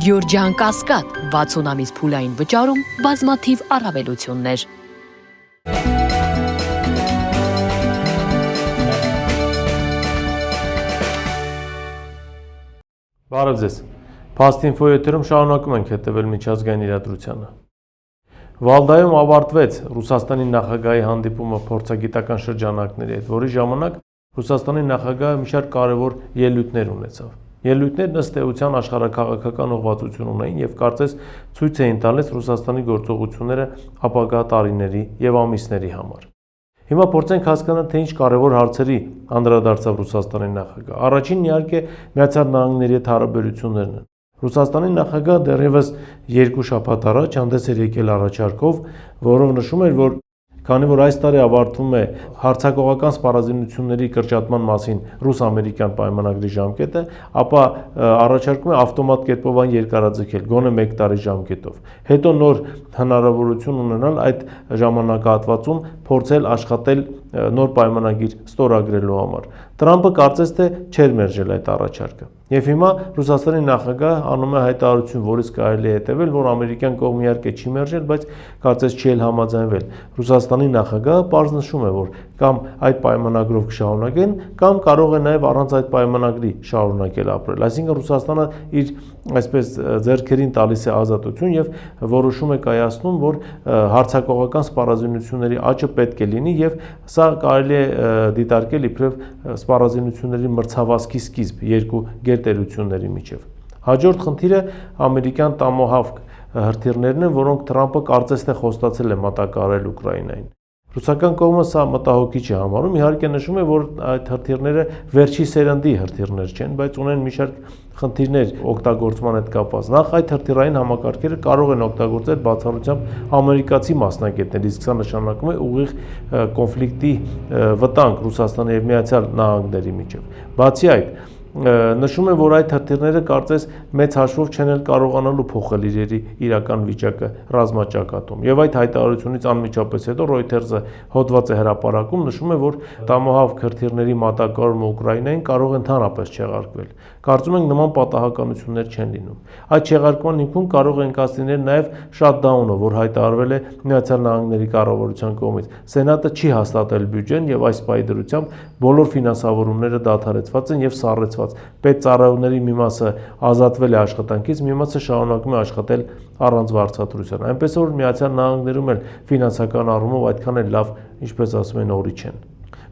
Գյորջյան Կասկադ 60 ամիս փուլային վճարում բազմաթիվ առավելություններ։ Բարև ձեզ։ Փաստինֆո եթերում շարունակում ենք հետևել միջազգային իրադրությանը։ Վալդայում ավարտվեց Ռուսաստանի նախագահի հանդիպումը փորձագիտական շրջանակների հետ, որի ժամանակ Ռուսաստանի նախագահը մի շարք կարևոր ելույթներ ունեցավ։ Ելույթներն ըստ էության աշխարհաքաղաքական ուղղվածություն ունեին եւ կարծես ցույց էին տալիս Ռուսաստանի գործողությունները ապագա տարիների եւ ամիսների համար։ Հիմա փորձենք հասկանալ, թե ինչ կարևոր հարցերի անդրադարձավ Ռուսաստանի նախագահը։ Առաջինն իհարկե Միացյալ Նահանգների հետ հարաբերություններն են։ Ռուսաստանի նախագահը դեռևս 2 շաբաթ առաջ հանդես էր եկել առաջարկով, որով նշում էր, որ քանի որ այս տարի ավարտվում է հարձակողական սպառազինությունների կրճատման մասին ռուս-ամերիկյան պայմանագրի ժամկետը, ապա առաջարկում է ավտոմատ կերպով այն երկարաձգել գոնե 1 տարի ժամկետով։ Հետո նոր հնարավորություն ունենալ այդ ժամանակահատվածում փորձել աշխատել նոր պայմանագիր ստորագրելու համար։ Տրամպը կարծես թե չէր մերժել այդ առաջարկը։ Եվ հիմա Ռուսաստանի նախագահը անում է հայտարարություն, որից կարելի է հետևել, որ ամերիկյան կողմը իհարկե չի մերժել, բայց կարծես չի էլ համաձայնվել։ Ռուսաստանի նախագահը պարզ նշում է, որ կամ այդ պայմանագրով կշարունակեն, կամ կարող է նաև առանց այդ պայմանագրի շարունակել ապրել։ Այսինքն Ռուսաստանը իր այսպես ձեռքերին տալիս է ազատություն եւ որոշում է կայացնում, որ հարձակողական սպառազինությունների աճը պետք է լինի եւ սա կարելի է դիտարկել իբրև սպառազինությունների մրցավազքի սկիզբ երկու գերտերությունների միջև։ Հաջորդ խնդիրը ամերիկյան Տոմահավք հրթիռներն են, որոնք Տրամպը կարծես թե խոստացել է մատակարարել Ուկրաինային։ Ռուսական կողմը սա մտահոգիչ է համարում, իհարկե նշում է, որ այդ հրթիռները վերջի սերնդի հրթիռներ չեն, բայց ունեն մի շարք խնդիրներ օգտագործման հետ կապված։ Նախ այդ հրթիռային համակարգերը կարող են օգտագործել բացառությամբ ամերիկացի մասնագետներ, իսկ սա նշանակում է ուղիղ կոնֆլիկտի վտանգ Ռուսաստանի եւ Միացյալ Նահանգների միջև։ Բացի այդ, նշում է, որ այդ հրթիռները կարծես մեծ հաշվով չեն էլ կարողանալու փոխել իրերի իրական վիճակը ռազմաճակատում։ Եվ այդ հայտարարությունից անմիջապես հետո Reuters-ը հոդված է հրապարակում, նշում է, որ Տոմահավք հրթիռների մատակարարումը Ուկրաինային կարող է ընդհանրապես չեղարկվել։ Կարծում ենք նման պատահականություններ չեն լինում։ Այդ չեղարկման հիմքում կարող է ընկած լինել նաև շատդաունը, որ հայտարարվել է Միացյալ Նահանգների կառավարության կողմից։ Սենատը չի հաստատել բյուջեն եւ այս պահի դրությամբ բոլոր ֆինանսավորումները դադարեցված են եւ սառեցված։ Պետծառայողների մի մասը ազատվել է աշխատանքից, մի մասը շարունակում է աշխատել առանց վարձատրության։ Այնպես որ Միացյալ Նահանգներում էլ ֆինանսական առումով այդքան էլ լավ, ինչպես ասում են, օրի չեն։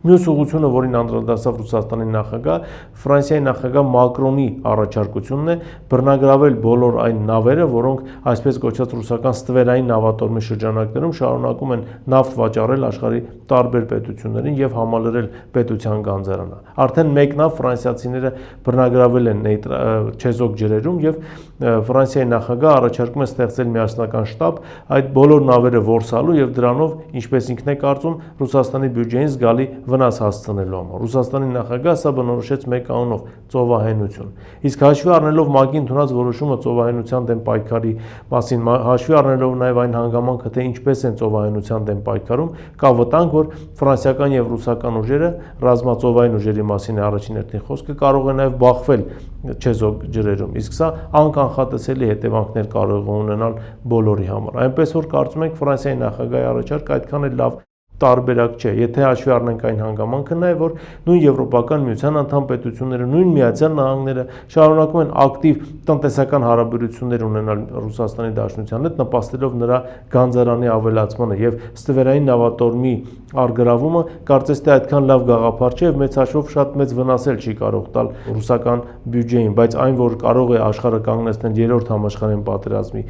Մյուս ուղղությունը, որին անդրադարձավ Ռուսաստանի նախագահ, Ֆրանսիայի նախագահ Մակրոնի առաջարկությունն է բռնագրավել բոլոր այն նավերը, որոնք այսպես կոչված ռուսական ստվերային նավատորմի շրջանակներում շարունակում են նավթ վաճառել աշխարհի տարբեր պետություններին եւ համալրել պետության գանձարանը։ Արդեն մեկ նավ ֆրանսիացիները բռնագրավել են Չեզոք ջրերում եւ Ֆրանսիայի նախագահ առաջարկում է ստեղծել միասնական շտաբ այդ բոլոր նավերը որսալու եւ դրանով, ինչպես ինքն է կարծում, Ռուսաստանի բյուջեին զգալի վնաս հասցնելու համար։ Ռուսաստանի նախագահը սա բնորոշեց մեկ անունով՝ ծովահենություն։ Իսկ հաշվի առնելով ՄԱԿ-ի ընդունած որոշումը ծովահենության դեմ պայքարի մասին, հաշվի առնելով նաև այն հանգամանքը, թե ինչպես են ծովահենության դեմ պայքարում, կա վտանգ, որ ֆրանսիական եւ ռուսական ուժերը, ռազմածովային ուժերի մասին է առաջին հերթին խոսքը, կարող է նաև բախվել Չեզոք ջրերում։ Իսկ սա անկանխատեսելի հետևանքներ կարող է ունենալ բոլորի համար։ Այնպես որ կարծում ենք Ֆրանսիայի նախագահի առաջարկը այդքան էլ լավ տարբերակ չէ, եթե հաշվի առնենք այն հանգամանքը նաև, որ նույն Եվրոպական միության անդամ պետությունները, նույն Միացյալ Նահանգները շարունակում են ակտիվ տնտեսական հարաբերություններ ունենալ Ռուսաստանի Դաշնության հետ, նպաստելով նրա գանձարանի ավելացմանը եւ ստվերային նավատորմի արգրավումը կարծես թե այդքան լավ գաղափար չէ եւ մեծ հաշվով շատ մեծ վնասել չի կարող տալ ռուսական բյուջեին, բայց այն, որ կարող է աշխարհը կանգնեցնել երրորդ համաշխարհային պատերազմի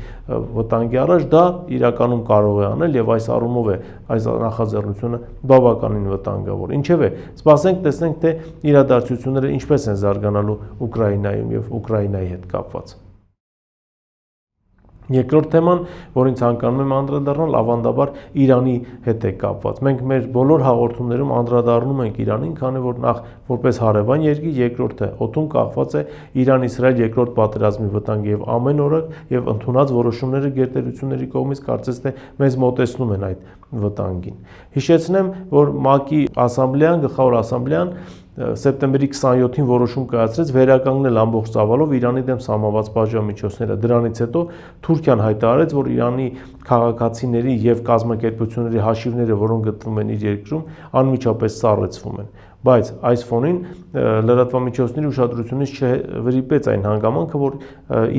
վտանգի առաջ, դա իրականում կարող է անել եւ այս առումով է այս նախաձեռնությունը բավականին վտանգավոր։ Ինչևէ, սպասենք տեսնենք, թե իրադարձությունները ինչպես են զարգանալու Ուկրաինայում եւ Ուկրաինայի հետ կապված։ Երկրորդ թեման, որին ցանկանում եմ անդրադառնալ, ավանդաբար Իրանի հետ է կապված։ Մենք մեր բոլոր հաղորդումներում անդրադառնում ենք Իրանին, քանի որ նախ որպես հարևան երկիր, երկրորդը օդում կախված է Իրան-Իսրայել երկրորդ պատերազմի վտանգը եւ ամեն օրը եւ ընդունած որոշումները գերտերությունների կողմից կարծես թե մեզ մոտեցնում են այդ վտանգին։ Հիշեցնեմ, որ ՄԱԿ-ի ասամբլեան, գլխավոր ասամբլեան սեպտեմբերի 27-ին որոշում կայացրեց վերականգնել ամբողջ ծավալով Իրանի դեմ սահմանված պատժամիջոցները։ Դրանից հետո Թուրքիան հայտարարեց, որ Իրանի քաղաքացիների եւ կազմակերպությունների հաշիվները, որոնք գտնվում են իր երկրում, անմիջապես սառեցվում են։ Բայց այս ֆոնին լրատվամիջոցների ուշադրությունից չվրիպեց այն հանգամանքը, որ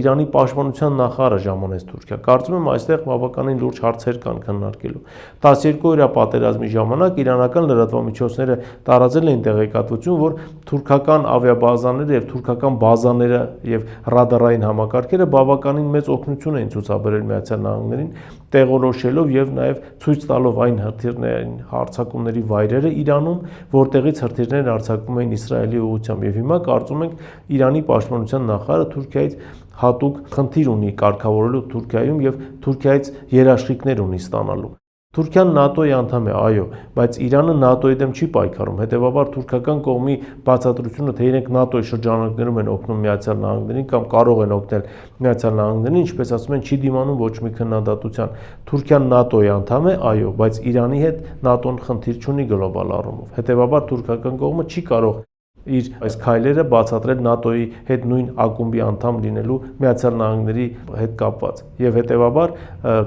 Իրանի պաշտպանության նախարարը ժամանեց Թուրքիա։ Կարծում եմ այստեղ բավականին լուրջ հարցեր կան քննարկելու։ 12-օրյա պատերազմի ժամանակ իրանական լրատվամիջոցները տարածել էին տեղեկատվություն, որ թուրքական ավիաբազաները եւ թուրքական բազաները եւ ռադարային համակարգերը բավականին մեծ օգնություն էին ցուցաբերել Միացյալ Նահանգներին, տեղորոշելով եւ նաեւ ցույց տալով այն հրթիռային հարձակումների վայրերը Իրանում, որտեղից հրթիռներ արձակվում էին Իսրայելի ուղղությամբ։ Եվ հիմա կարծում ենք Իրանի պաշտպանության նախարարը Թուրքիայից հատուկ խնդիր ունի կարգավորելու Թուրքիայում եւ Թուրքիայից երաշխիքներ ունի ստանալու։ Թուրքիան ՆԱՏՕ-ի անդամ է, այո, բայց Իրանը ՆԱՏՕ-ի դեմ չի պայքարում։ Հետևաբար թուրքական կողմի բացատրությունը, թե իրենք ՆԱՏՕ-ի շրջանակներում են օգնում Միացյալ Նահանգներին կամ կարող են օգնել Միացյալ Նահանգներին, ինչպես ասում են, չի դիմանում ոչ մի քննադատության։ Թուրքիան ՆԱՏՕ-ի անդամ է, այո, բայց Իրանի հետ ՆԱՏՕ-ն խնդիր չունի գլոբալ առումով։ Հետևաբար թուրքական կողմը չի կարող իր այս քայլերը բացատրել ՆԱՏՕ-ի հետ նույն ակումբի անդամ լինելու Միացյալ Նահանգների հետ կապված։ Եվ հետևաբար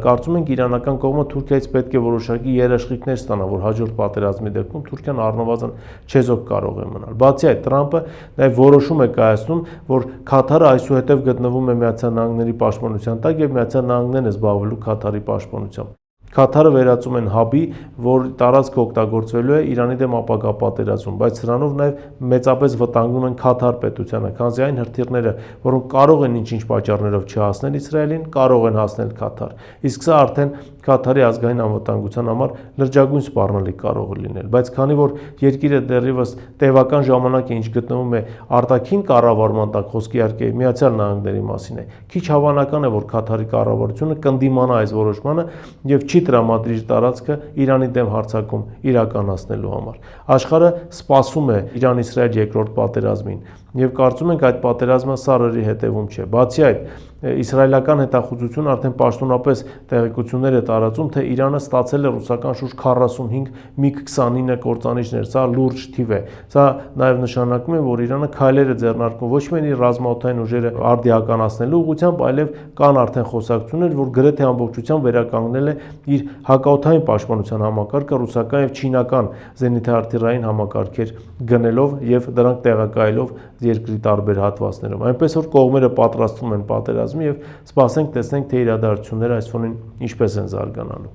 կարծում ենք իրանական կողմը Թուրքիայից պետք է որոշակի երաշխիքներ ստանա, որ հաջորդ պատերազմի դեպքում Թուրքիան առնվազն չեզոք կարող է մնալ։ Բացի այդ, Տրամպը նաև որոշում է կայացնում, որ Քաթարը այսուհետև գտնվում է Միացյալ Նահանգների պաշտպանության տակ եւ Միացյալ Նահանգներն է զբաղվելու Քաթարի պաշտպանությամբ։ Քաթարը վերածում են հաբի, որ տարածքը օգտագործվելու է Իրանի դեմ ապագա պատերազմում, բայց սրանով նաև մեծապես վտանգում են Քաթար պետությանը, քանզի այն հրթիռները, որոնք կարող են ինչ-ինչ պատճառներով չհասնել Իսրայելին, կարող են հասնել Քաթար։ Իսկ սա արդեն Քաթարի ազգային անվտանգության համար լրջագույն սպառնալիք կարող է լինել, բայց քանի որ երկիրը դեռևս տևական ժամանակ է ինչ գտնվում է արտաքին կառավարման տակ, խոսքի իհարկե Միացյալ Նահանգների մասին է, քիչ հավանական է, որ Քաթարի կառավարությունը կընդդիմանա այս որոշմանը եւ չի տրամադրի իր տարածքը Իրանի դեմ հարձակում իրականացնելու համար։ Աշխարհը սպասում է Իրան-Իսրայել երկրորդ պատերազմին եւ կարծում ենք այդ պատերազմը սարերի հետևում չէ։ Բացի այդ, իսրայելական հետախուզությունը արդեն պաշտոնապես տեղեկություններ է տարածում, թե Իրանը ստացել է ռուսական շուրջ 45 MiG-29 կործանիչներ, սա լուրջ թիվ է։ Սա նաև նշանակում է, որ Իրանը քայլեր է ձեռնարկում ոչ միայն իր ռազմաօդային ուժերը արդիականացնելու ուղղությամբ, այլև կան արդեն խոսակցություններ, որ գրեթե ամբողջությամբ վերականգնել է իր հակաօդային պաշտպանության համակարգը ռուսական եւ չինական զենիթահրթիռային համակարգեր գնելով եւ դրանք տեղակայելով երկրի տարբեր հատվածներում։ Այնպես որ կողմերը պատրաստվում են պատերազմի եւ սպասենք տեսնենք, թե իրադարձությունները այս ֆոնին ինչպես են զարգանալու։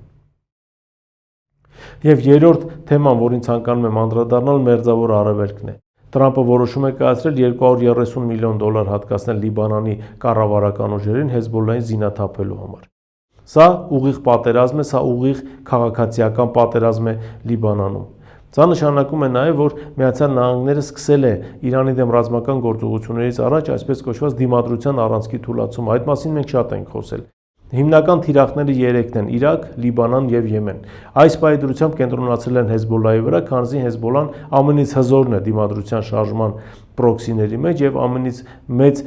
Եվ երրորդ թեման, որին ցանկանում եմ անդրադառնալ, մերձավոր արևելքն է։ Տրամպը որոշում է կայացրել $230 միլիոն հատկացնել Լիբանանի կառավարական ուժերին Հեզբոլլահին զինաթափելու համար։ Սա ուղիղ պատերազմ է, սա ուղիղ քաղաքացիական պատերազմ է Լիբանանում։ Սա նշանակում է նաև, որ Միացյալ Նահանգները սկսել է Իրանի դեմ ռազմական գործողություններից առաջ այսպես կոչված դիմադրության առանցքի թուլացում։ Այդ մասին մենք շատ ենք խոսել։ Հիմնական թիրախները 3-ն են՝ Իրաք, Լիբանան եւ Եմեն։ Այս պայդրությամբ կենտրոնացել են Հեզբոլլահի վրա, քանզի Հեզբոլլան ամենից հզորն է դիմադրության շարժման պրոքսիների մեջ եւ ամենից մեծ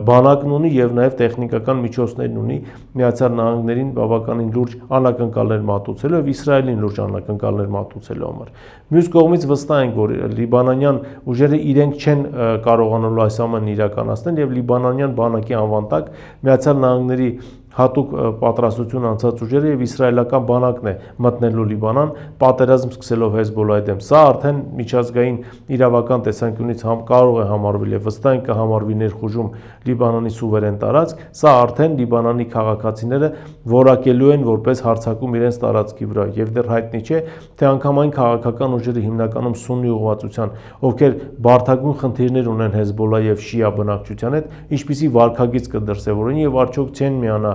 բանակն ունի եւ նաեւ տեխնիկական միջոցներն ունի Միացյալ Նահանգներին բավականին լուրջ անակնկալներ մատուցելու եւ Իսրայելին լուրջ անակնկալներ մատուցելու համար։ Մյուս կողմից վստահ ենք, որ լիբանանյան ուժերը իրենք չեն կարողանալու այս ամենը իրականացնել եւ լիբանանյան բանակի անվան տակ Միացյալ Նահանգների հատուկ պատրաստություն անցած ուժերը եւ իսրայելական բանակն է մտնելու Լիբանան պատերազմ սկսելով Հեզբոլլահի դեմ։ Սա արդեն միջազգային իրավական տեսանկյունից կարող է համարվել եւ վստահ են կհամարվի ներխուժում Լիբանանի սուվերեն տարածք։ Սա արդեն Լիբանանի քաղաքացիները որակելու են որպես հարձակում իրենց տարածքի վրա եւ դեռ հայտնի չէ, թե անգամ այն քաղաքական ուժերը հիմնականում սուննի ուղղվածության, ովքեր բարդագույն խնդիրներ ունեն Հեզբոլլահի եւ շիա բնակչության հետ, ինչպիսի վարկագիծ կդրսևորեն եւ արդյոք չեն միանա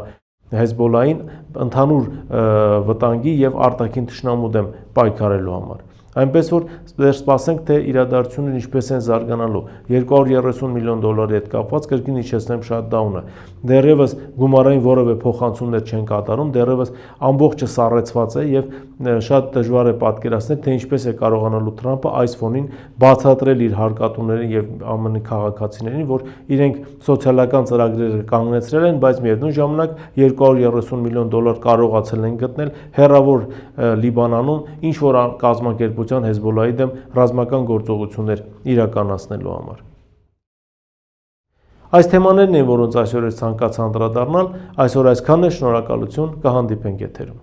Հեզբոլլահին ընդհանուր վտանգի եւ արտաքին թշնամու դեմ պայքարելու համար։ Այնպես որ դեռ սպասենք, թե իրադարձությունները ինչպես են զարգանալու։ $230 միլիոն հետ կապված կրկին իջեցնեմ շատդաունը։ դեռևս գումարային որևէ փոխանցումներ չեն կատարում, դեռևս ամբողջը սառեցված է եւ շատ դժվար է պատկերացնել, թե ինչպես է կարողանալու Թրամփը այս ֆոնին բացատրել իր հարկատուներին եւ ԱՄՆ քաղաքացիներին, որ իրենք սոցիալական ծրագրերը կանգնեցրել են, բայց միևնույն ժամանակ $230 միլիոն կարողացել են գտնել հեռավոր Լիբանանում ինչ որ կազմակերպության Հեզբոլլահի դեմ ռազմական գործողություններ իրականացնելու համար։ Այս թեմաներն են, որոնց այսօր ցանկացա անդրադառնալ, այսօր այսքանն է, շնորհակալություն, կհանդիպենք եթերում։